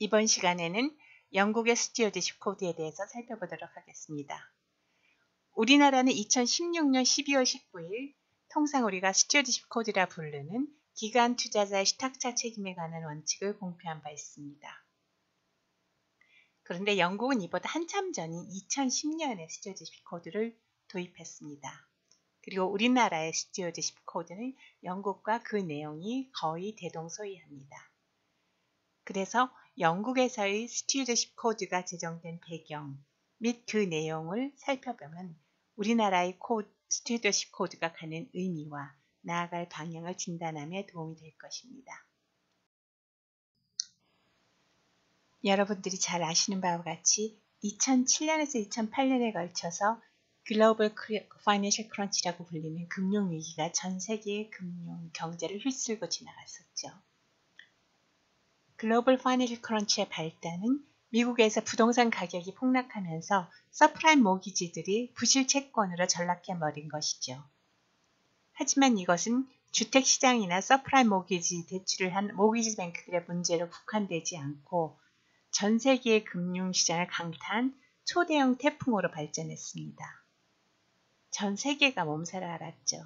이번 시간에는 영국의 스튜어드십 코드에 대해서 살펴보도록 하겠습니다. 우리나라는 2016년 12월 19일 통상 우리가 스튜어드십 코드라 부르는 기관 투자자의 신탁자 책임에 관한 원칙을 공표한 바 있습니다. 그런데 영국은 이보다 한참 전인 2010년에 스튜어드십 코드를 도입했습니다. 그리고 우리나라의 스튜어드십 코드는 영국과 그 내용이 거의 대동소이합니다. 그래서 영국에서의 스튜어드십 코드가 제정된 배경 및 그 내용을 살펴보면 우리나라의 스튜어드십 코드가 갖는 의미와 나아갈 방향을 진단함에 도움이 될 것입니다. 여러분들이 잘 아시는 바와 같이 2007년에서 2008년에 걸쳐서 글로벌 파이낸셜 크런치라고 불리는 금융위기가 전 세계의 금융 경제를 휩쓸고 지나갔었죠. 글로벌 파이낸셜 크런치의 발단은 미국에서 부동산 가격이 폭락하면서 서프라임 모기지들이 부실 채권으로 전락해버린 것이죠. 하지만 이것은 주택시장이나 서프라임 모기지 대출을 한 모기지 뱅크들의 문제로 국한되지 않고 전 세계의 금융시장을 강타한 초대형 태풍으로 발전했습니다. 전 세계가 몸살을 앓았죠.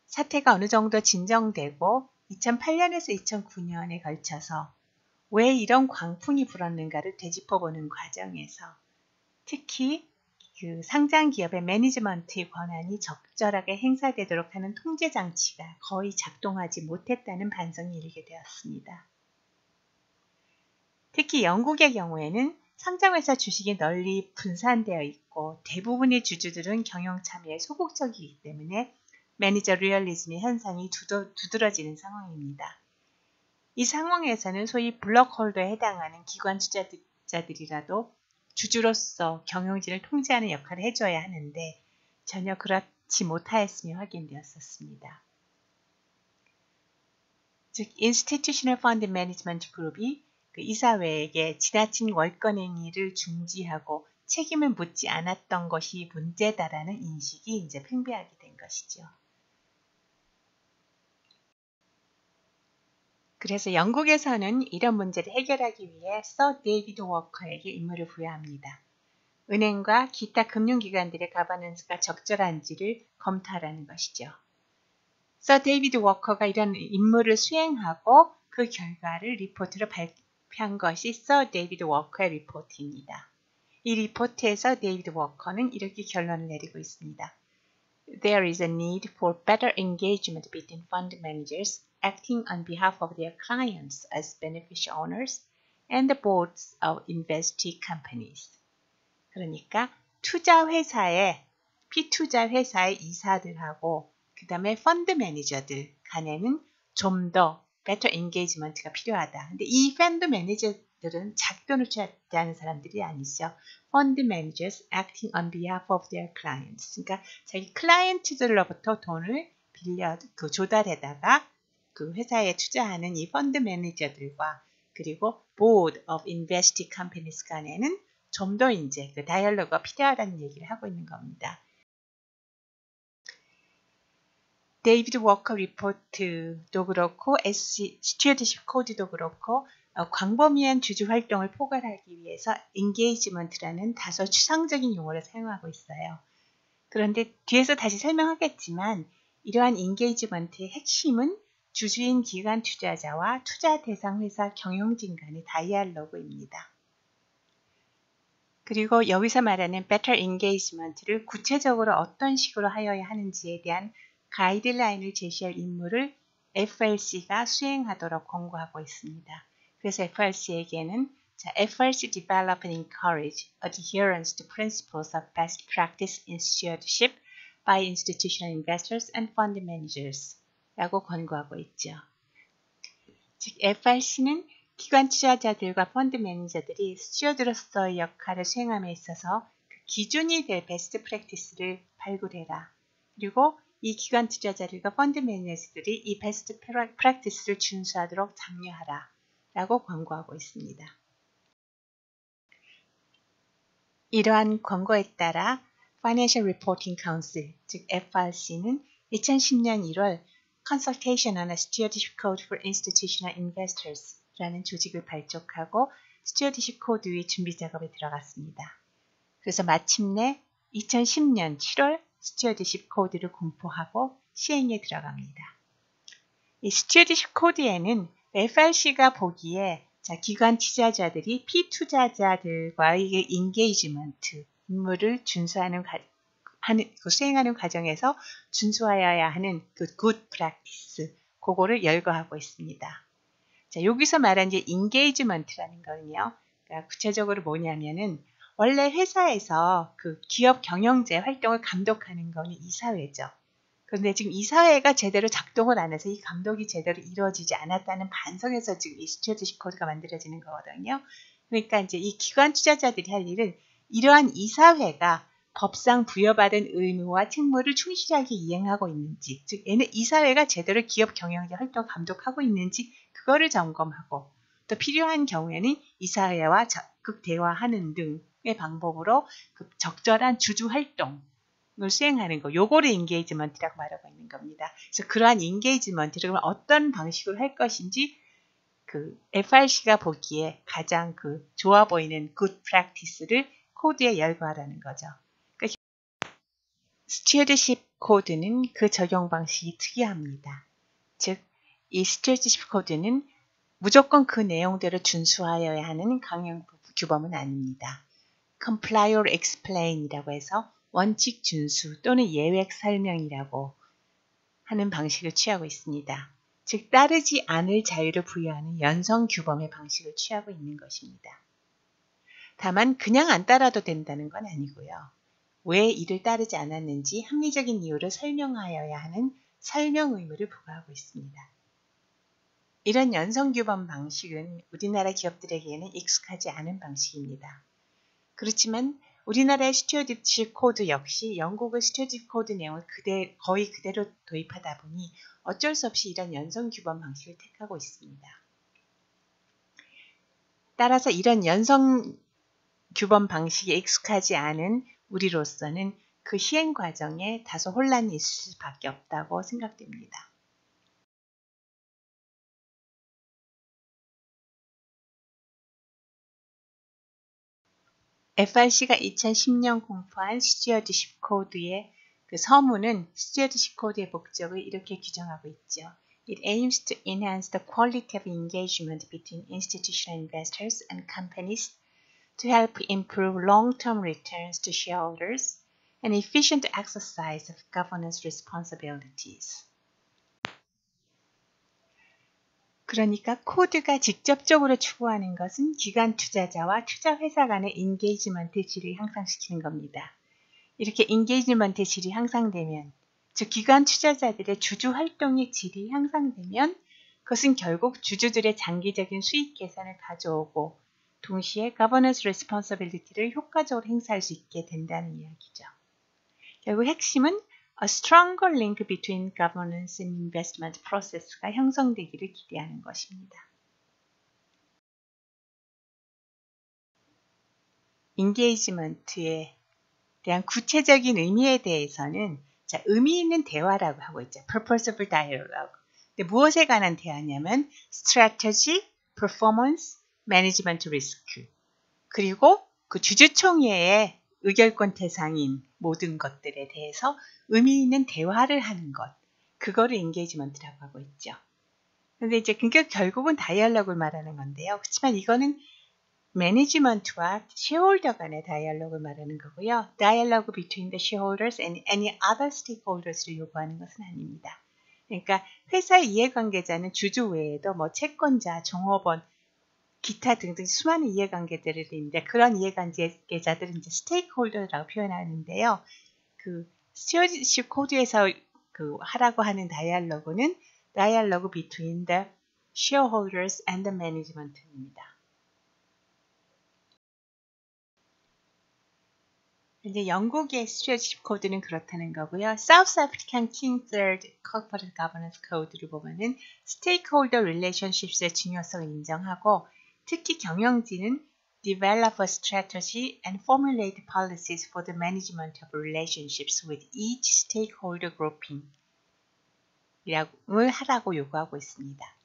사태가 어느 정도 진정되고 2008년에서 2009년에 걸쳐서 왜 이런 광풍이 불었는가를 되짚어보는 과정에서 특히 그 상장 기업의 매니지먼트의 권한이 적절하게 행사되도록 하는 통제 장치가 거의 작동하지 못했다는 반성이 일게 되었습니다. 특히 영국의 경우에는 상장회사 주식이 널리 분산되어 있고 대부분의 주주들은 경영 참여에 소극적이기 때문에 매니저 리얼리즘의 현상이 두드러지는 상황입니다. 이 상황에서는 소위 블록홀더에 해당하는 기관 투자자들이라도 주주로서 경영진을 통제하는 역할을 해줘야 하는데 전혀 그렇지 못하였음이 확인되었었습니다. 즉, Institutional Fund Management 그룹이 그 이사회에게 지나친 월권행위를 중지하고 책임을 묻지 않았던 것이 문제다라는 인식이 이제 팽배하게 된 것이죠. 그래서 영국에서는 이런 문제를 해결하기 위해 서 데이비드 워커에게 임무를 부여합니다. 은행과 기타 금융기관들의 가버넌스가 적절한지를 검토하라는 것이죠. 서 데이비드 워커가 이런 임무를 수행하고 그 결과를 리포트로 발표한 것이 서 데이비드 워커의 리포트입니다. 이 리포트에서 데이비드 워커는 이렇게 결론을 내리고 있습니다. There is a need for better engagement between fund managers acting on behalf of their clients as beneficial owners and the boards of investee companies. 그러니까 투자회사의 피투자 회사의 이사들하고 그 다음에 펀드 매니저들 간에는 좀 더 better engagement가 필요하다. 근데 이 펀드 매니저들은 자기 돈을 취하는 사람들이 아니죠. 펀드 managers acting on behalf of their clients. 그러니까 자기 클라이언트들로부터 돈을 조달해다가 그 회사에 투자하는 이 펀드 매니저들과 그리고 board of investee companies 간에는 좀 더 이제 그 다이얼로그가 필요하다는 얘기를 하고 있는 겁니다. 데이비드 워커 리포트도 그렇고 스튜어드십 코드도 그렇고 광범위한 주주 활동을 포괄하기 위해서 인게이지먼트라는 다소 추상적인 용어를 사용하고 있어요. 그런데 뒤에서 다시 설명하겠지만 이러한 인게이지먼트의 핵심은 주주인 기관 투자자와 투자 대상 회사 경영진 간의 다이얼로그입니다. 그리고 여기서 말하는 better engagement를 구체적으로 어떤 식으로 하여야 하는지에 대한 가이드라인을 제시할 임무를 FRC가 수행하도록 권고하고 있습니다. 그래서 FRC에게는 FRC develop and encourage adherence to principles of best practice in stewardship by institutional investors and fund managers 라고 권고하고 있죠. 즉 FRC는 기관 투자자들과 펀드 매니저들이 스튜어드로서의 역할을 수행함에 있어서 그 기준이 될 베스트 프랙티스를 발굴해라. 그리고 이 기관 투자자들과 펀드 매니저들이 이 베스트 프랙티스를 준수하도록 장려하라. 라고 권고하고 있습니다. 이러한 권고에 따라 Financial Reporting Council, 즉 FRC는 2010년 1월 Consultation on a Stewardship Code for Institutional Investors 라는 조직을 발족하고 스튜어디십 코드 의 준비 작업에 들어갔습니다. 그래서 마침내 2010년 7월 스튜어디십 코드를 공포하고 시행에 들어갑니다. 이 스튜어디십 코드에는 FRC가 보기에 기관 투자자들이 피투자자들과의 인게이지먼트 임무를 수행하는 과정에서 준수하여야 하는 그 good practice 그거를 열거하고 있습니다. 자, 여기서 말한 이제 인게이지먼트라는 거는요. 그러니까 구체적으로 뭐냐면은 원래 회사에서 그 기업 경영제 활동을 감독하는 거는 이사회죠. 그런데 지금 이사회가 제대로 작동을 안 해서 이 감독이 제대로 이루어지지 않았다는 반성에서 지금 이 스튜어디십 코드가 만들어지는 거거든요. 그러니까 이제 이 기관 투자자들이 할 일은 이러한 이사회가 법상 부여받은 의무와 책무를 충실하게 이행하고 있는지, 즉 이사회가 제대로 기업 경영제 활동을 감독하고 있는지 그거를 점검하고 또 필요한 경우에는 이사회와 적극 대화하는 등의 방법으로 그 적절한 주주 활동을 수행하는 거, 요거를 인게이지먼트라고 말하고 있는 겁니다. 그래서 그러한 인게이지먼트를 어떤 방식으로 할 것인지 그 FRC가 보기에 가장 그 좋아 보이는 good practice를 코드에 열거하라는 거죠. 그러니까 스튜어디십 코드는 그 적용 방식이 특이합니다. 즉, 이 스튜어디십 코드는 무조건 그 내용대로 준수하여야 하는 강행 규범은 아닙니다. comply or explain이라고 해서 원칙 준수 또는 예외 설명이라고 하는 방식을 취하고 있습니다. 즉, 따르지 않을 자유를 부여하는 연성 규범의 방식을 취하고 있는 것입니다. 다만 그냥 안 따라도 된다는 건 아니고요. 왜 이를 따르지 않았는지 합리적인 이유를 설명하여야 하는 설명 의무를 부과하고 있습니다. 이런 연성규범 방식은 우리나라 기업들에게는 익숙하지 않은 방식입니다. 그렇지만 우리나라의 스튜어디십 코드 역시 영국의 스튜어디십 코드 내용을 거의 그대로 도입하다 보니 어쩔 수 없이 이런 연성규범 방식을 택하고 있습니다. 따라서 이런 연성규범 방식에 익숙하지 않은 우리로서는 그 시행 과정에 다소 혼란이 있을 수밖에 없다고 생각됩니다. FRC가 2010년 공포한 스튜어디십 코드의 그 서문은 스튜어디십 코드의 목적을 이렇게 규정하고 있죠. It aims to enhance the quality of engagement between institutional investors and companies to help improve long-term returns to shareholders and efficient exercise of governance responsibilities. 그러니까 코드가 직접적으로 추구하는 것은 기관 투자자와 투자회사 간의 인게이지먼트 질을 향상시키는 겁니다. 이렇게 인게이지먼트 질이 향상되면, 즉 기관 투자자들의 주주 활동의 질이 향상되면 그것은 결국 주주들의 장기적인 수익 개선을 가져오고 동시에 governance responsibility를 효과적으로 행사할 수 있게 된다는 이야기죠. 결국 핵심은 A stronger link between governance and investment process가 형성되기를 기대하는 것입니다. 인게이지먼트에 대한 구체적인 의미에 대해서는 의미 있는 대화라고 하고 있죠. Purposeful dialogue. 근데 무엇에 관한 대화냐면 Strategy, Performance, Management Risk. 그리고 그 주주총회의 의결권 대상인 모든 것들에 대해서 의미 있는 대화를 하는 것, 그거를 인게이지먼트라고 하고 있죠. 그런데 이제 결국은 다이얼로그를 말하는 건데요. 그렇지만 이거는 매니지먼트와 쉐어홀더 간의 다이얼로그를 말하는 거고요. 다이얼로그 between the shareholders and any other stakeholders를 요구하는 것은 아닙니다. 그러니까 회사의 이해관계자는 주주 외에도 채권자, 종업원, 기타 등등 수많은 이해관계들이 있는데 그런 이해관계자들은 이제 스테이크홀더라고 표현하는데요. 그 스튜어디십 코드에서 하라고 하는 다이얼로그는 다이얼로그 between the shareholders and the management입니다. 이제 영국의 스튜어디십 코드는 그렇다는 거고요. South African King III Corporate Governance Code를 보면은 스테이크홀더 릴레이션십스의 중요성을 인정하고 특히 경영진은 develop a strategy and formulate policies for the management of relationships with each stakeholder grouping. 하라고 요구하고 있습니다.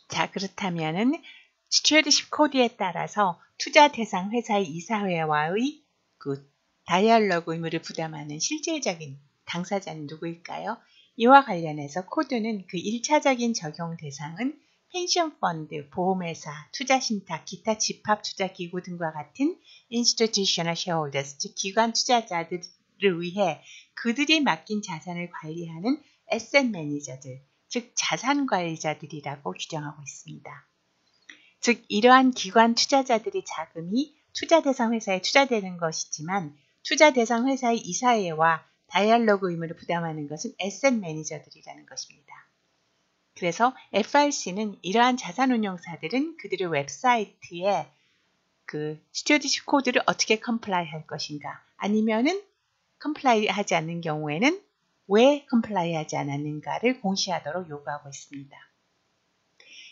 자, 그렇다면은 스튜어드십 코드에 따라서 투자 대상 회사의 이사회와의 그 다이얼로그 의무를 부담하는 실질적인 당사자는 누구일까요? 이와 관련해서 코드는 그 1차적인 적용 대상은 펜션펀드, 보험회사, 투자신탁, 기타 집합투자기구 등과 같은 institutional shareholders, 즉 기관 투자자들을 위해 그들이 맡긴 자산을 관리하는 에셋 매니저들, 즉 자산관리자들이라고 규정하고 있습니다. 즉 이러한 기관 투자자들의 자금이 투자 대상 회사에 투자되는 것이지만 투자 대상 회사의 이사회와 다이얼로그 의무를 부담하는 것은 에셋 매니저들이라는 것입니다. 그래서 FRC는 이러한 자산운용사들은 그들의 웹사이트에 그 스튜어디십 코드를 어떻게 컴플라이 할 것인가, 아니면은 컴플라이 하지 않는 경우에는 왜 컴플라이 하지 않았는가를 공시하도록 요구하고 있습니다.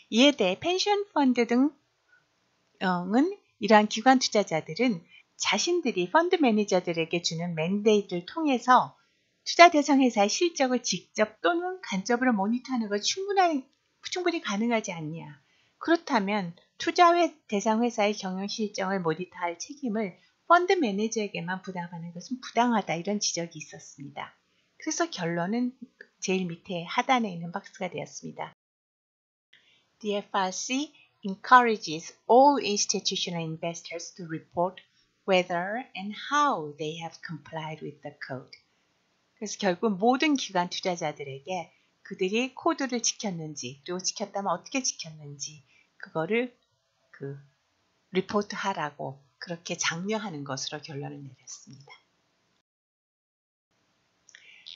이에 대해 펜션펀드 등은 이러한 기관 투자자들은 자신들이 펀드 매니저들에게 주는 맨데이트를 통해서 투자 대상 회사의 실적을 직접 또는 간접으로 모니터하는 것이 충분히 가능하지 않냐. 그렇다면 투자 대상 회사의 경영 실적을 모니터할 책임을 펀드 매니저에게만 부담하는 것은 부당하다, 이런 지적이 있었습니다. 그래서 결론은 제일 밑에 하단에 있는 박스가 되었습니다. The FRC encourages all institutional investors to report whether and how they have complied with the code. 그래서 결국 모든 기관 투자자들에게 그들이 코드를 지켰는지, 그리고 지켰다면 어떻게 지켰는지 그거를 리포트하라고 그렇게 장려하는 것으로 결론을 내렸습니다.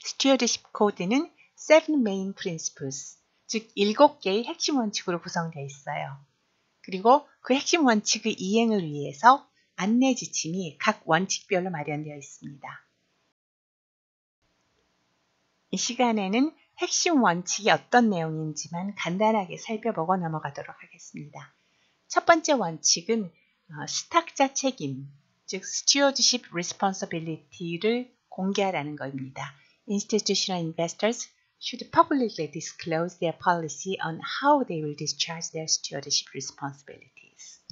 스튜어드십 코드는 7 main principles, 즉 7개의 핵심 원칙으로 구성되어 있어요. 그리고 그 핵심 원칙의 이행을 위해서 안내 지침이 각 원칙별로 마련되어 있습니다. 이 시간에는 핵심 원칙이 어떤 내용인지만 간단하게 살펴보고 넘어가도록 하겠습니다. 첫 번째 원칙은 스탁자 책임, 즉 stewardship responsibility를 공개하라는 것입니다. Institutional investors should publicly disclose their policy on how they will discharge their stewardship responsibilities.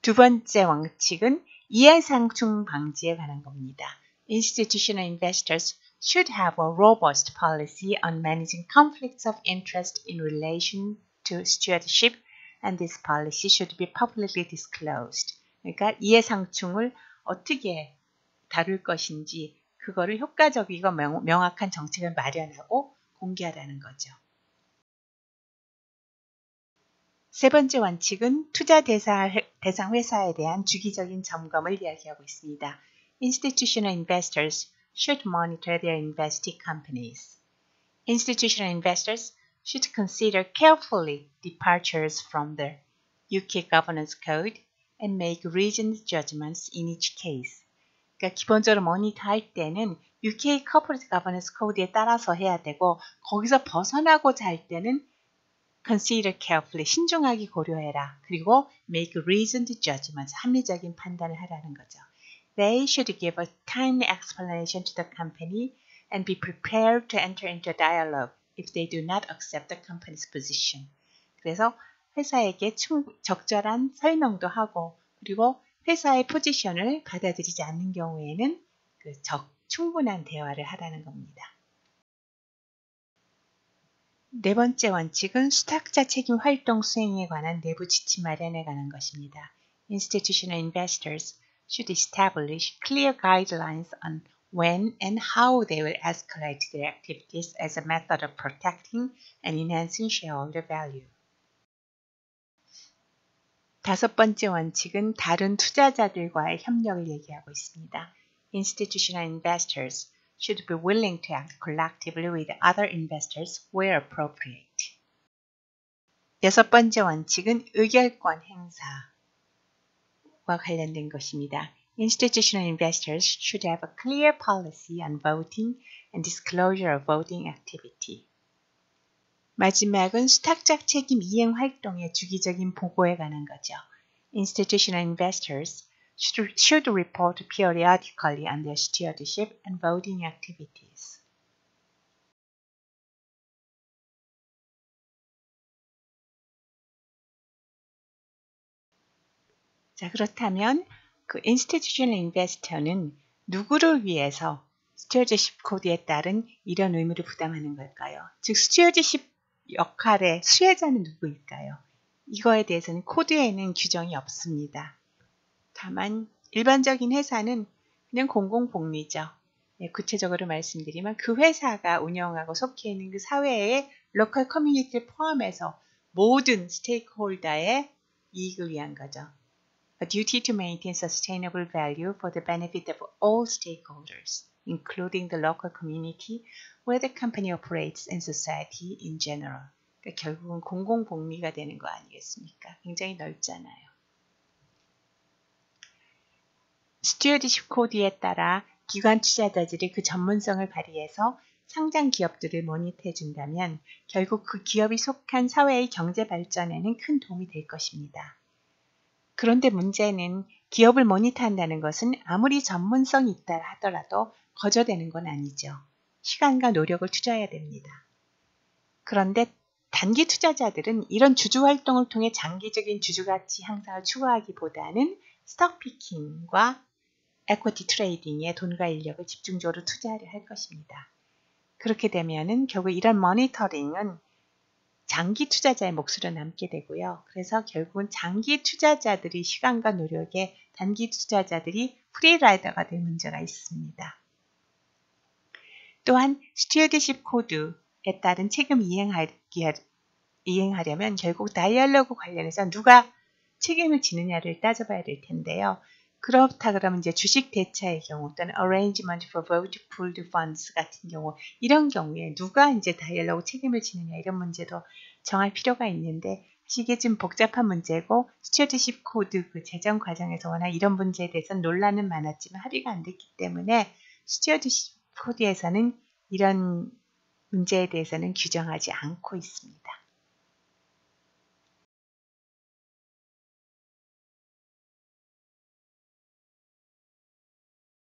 두 번째 원칙은 이해상충 방지에 관한 겁니다. Institutional investors should have a robust policy on managing conflicts of interest in relation to stewardship, and this policy should be publicly disclosed. 그러니까 이해상충을 어떻게 다룰 것인지 그거를 효과적이고 명확한 정책을 마련하고 공개하라는 거죠. 세 번째 원칙은 투자 대상 회사에 대한 주기적인 점검을 이야기하고 있습니다. Institutional investors should monitor their investee companies. Institutional investors should consider carefully departures from the UK Governance Code and make reasoned judgments in each case. 그러니까 기본적으로 모니터할 때는 UK Corporate Governance Code에 따라서 해야 되고, 거기서 벗어나고자 할 때는 consider carefully, 신중하게 고려해라. 그리고 make reasoned judgments, 합리적인 판단을 하라는 거죠. They should give a timely explanation to the company and be prepared to enter into a dialogue if they do not accept the company's position. 그래서 회사에게 적절한 설명도 하고, 그리고 회사의 포지션을 받아들이지 않는 경우에는 충분한 대화를 하라는 겁니다. 네 번째 원칙은 수탁자 책임 활동 수행에 관한 내부 지침 마련에 관한 것입니다. Institutional investors should establish clear guidelines on when and how they will escalate their activities as a method of protecting and enhancing shareholder value. 다섯 번째 원칙은 다른 투자자들과의 협력을 얘기하고 있습니다. Institutional investors should be willing to act collectively with other investors where appropriate. 여섯 번째 원칙은 의결권 행사와 관련된 것입니다. Institutional investors should have a clear policy on voting and disclosure of voting activity. 마지막은 수탁자 책임 이행 활동의 주기적인 보고에 관한 거죠. Institutional investors should report periodically on their stewardship and voting activities. 자, 그렇다면 그 institutional investor는 누구를 위해서 스튜어드십 코드에 따른 이런 의무를 부담하는 걸까요? 즉 스튜어드십 역할의 수혜자는 누구일까요? 이거에 대해서는 코드에는 규정이 없습니다. 다만 일반적인 회사는 그냥 공공복리죠. 네, 구체적으로 말씀드리면 그 회사가 운영하고 속해 있는 그 사회의 로컬 커뮤니티를 포함해서 모든 스테이크홀더의 이익을 위한 거죠. A duty to maintain sustainable value for the benefit of all stakeholders, including the local community where the company operates and society in general. 그러니까 결국은 공공복리가 되는 거 아니겠습니까? 굉장히 넓잖아요. 스튜어드십 코드에 따라 기관 투자자들이 그 전문성을 발휘해서 상장 기업들을 모니터해 준다면 결국 그 기업이 속한 사회의 경제 발전에는 큰 도움이 될 것입니다. 그런데 문제는 기업을 모니터한다는 것은 아무리 전문성이 있다 하더라도 거저되는 건 아니죠. 시간과 노력을 투자해야 됩니다. 그런데 단기 투자자들은 이런 주주 활동을 통해 장기적인 주주가치 향상을 추구하기보다는 스톡 피킹과 에쿼티 트레이딩에 돈과 인력을 집중적으로 투자하려 할 것입니다. 그렇게 되면은 결국 이런 모니터링은 장기 투자자의 몫으로 남게 되고요. 그래서 결국은 장기 투자자들이 시간과 노력에 단기 투자자들이 프리라이더가 될 문제가 있습니다. 또한 스튜어드십 코드에 따른 책임 이행하려면 결국 다이얼로그 관련해서 누가 책임을 지느냐를 따져봐야 될 텐데요. 그렇다 그러면 이제 주식 대차의 경우 또는 arrangement for vote pooled funds 같은 경우 이런 경우에 누가 이제 다이얼로그 책임을 지느냐 이런 문제도 정할 필요가 있는데 이게 좀 복잡한 문제고 스튜어드십 코드 그 제정 과정에서 워낙 이런 문제에 대해서는 논란은 많았지만 합의가 안 됐기 때문에 스튜어드십 코드에서는 이런 문제에 대해서는 규정하지 않고 있습니다.